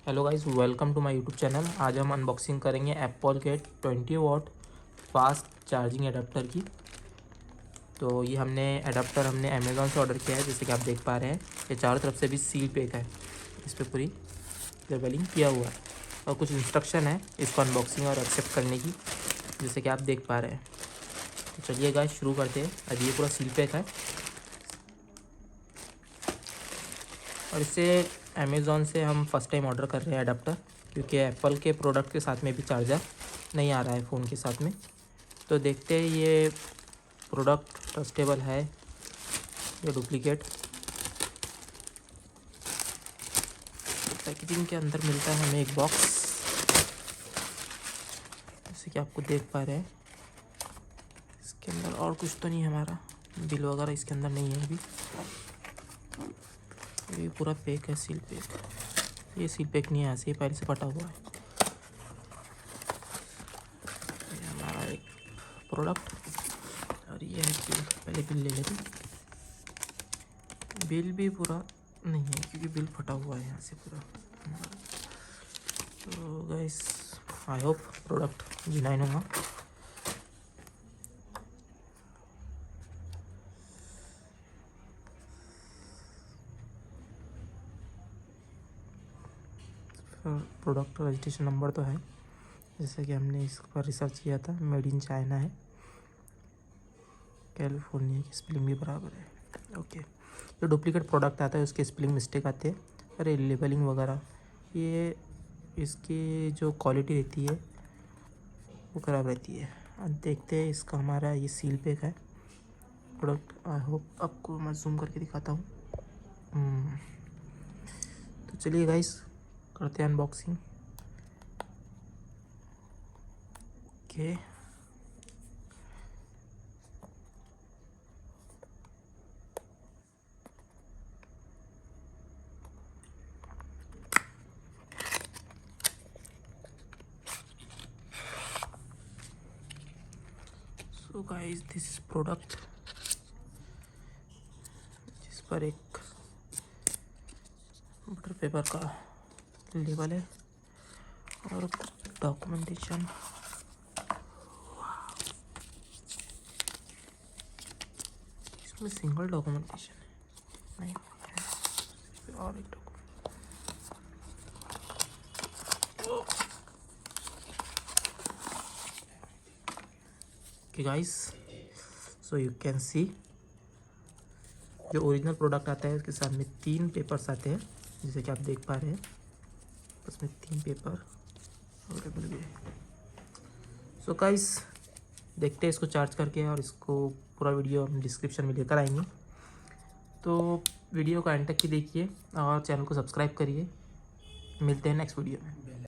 Hello guys, welcome to my YouTube channel. आज हम unboxing करेंगे एप्पल के 20 वॉट फास्ट चार्जिंग एडाप्टर की। तो ये हमने अमेज़ॉन से ऑर्डर किया है, जैसे कि आप देख पा रहे हैं। ये चारों तरफ से भी सील पैक है, इस पर पूरी लेबलिंग किया हुआ है और कुछ इंस्ट्रक्शन है इसको अनबॉक्सिंग और एक्सेप्ट करने की, जैसे कि आप देख पा रहे हैं। तो चलिए गाइस शुरू करते हैं। अभी ये पूरा सील पैक है और इससे अमेज़ॉन से हम फर्स्ट टाइम ऑर्डर कर रहे हैं अडाप्टर, क्योंकि एप्पल के प्रोडक्ट के साथ में भी चार्जर नहीं आ रहा है फ़ोन के साथ में। तो देखते हैं ये प्रोडक्ट ट्रस्टेबल है या डुप्लीकेट। पैकेजिंग के अंदर मिलता है हमें एक बॉक्स, जैसे कि आपको देख पा रहे हैं। इसके अंदर और कुछ तो नहीं है, हमारा बिल वगैरह इसके अंदर नहीं है अभी। ये पूरा पैक है, सील पैक। ये सील पैक नहीं है, ऐसे ही पहले से फटा हुआ है। ये हमारा एक प्रोडक्ट और ये है बिल। पहले बिल ले लेते। बिल भी पूरा नहीं है क्योंकि बिल फटा हुआ है यहाँ से पूरा। तो guys I hope product genuine होगा। प्रोडक्ट रजिस्ट्रेशन नंबर तो है, जैसे कि हमने इस पर रिसर्च किया था। मेड इन चाइना है, कैलिफोर्निया की स्पेलिंग भी बराबर है। ओके, जो डुप्लीकेट प्रोडक्ट आता है उसके स्पेलिंग मिस्टेक आते हैं। अरे लेबलिंग वगैरह, ये इसकी जो क्वालिटी रहती है वो ख़राब रहती है। अब देखते हैं इसका। हमारा ये सील पैक है प्रोडक्ट। आई होप आपको मैं जूम करके दिखाता हूँ। तो चलिए गाइस करते हैं unboxing. Okay, so guys this is product, जिस पर एक बटर पेपर का लेबल है और डॉक्यूमेंटेशन। इसमें सिंगल डॉक्यूमेंटेशन है, नहीं और एक document. Okay guys, so you can see जो ओरिजिनल प्रोडक्ट आता है उसके साथ में 3 पेपर्स आते हैं, जैसे कि आप देख पा रहे हैं। उसमें 3 पेपर अवेलेबल भी है। सो गाइस देखते हैं इसको चार्ज करके, और इसको पूरा वीडियो हम डिस्क्रिप्शन में लेकर आएंगे। तो वीडियो को एंड तक ही देखिए और चैनल को सब्सक्राइब करिए। मिलते हैं नेक्स्ट वीडियो में।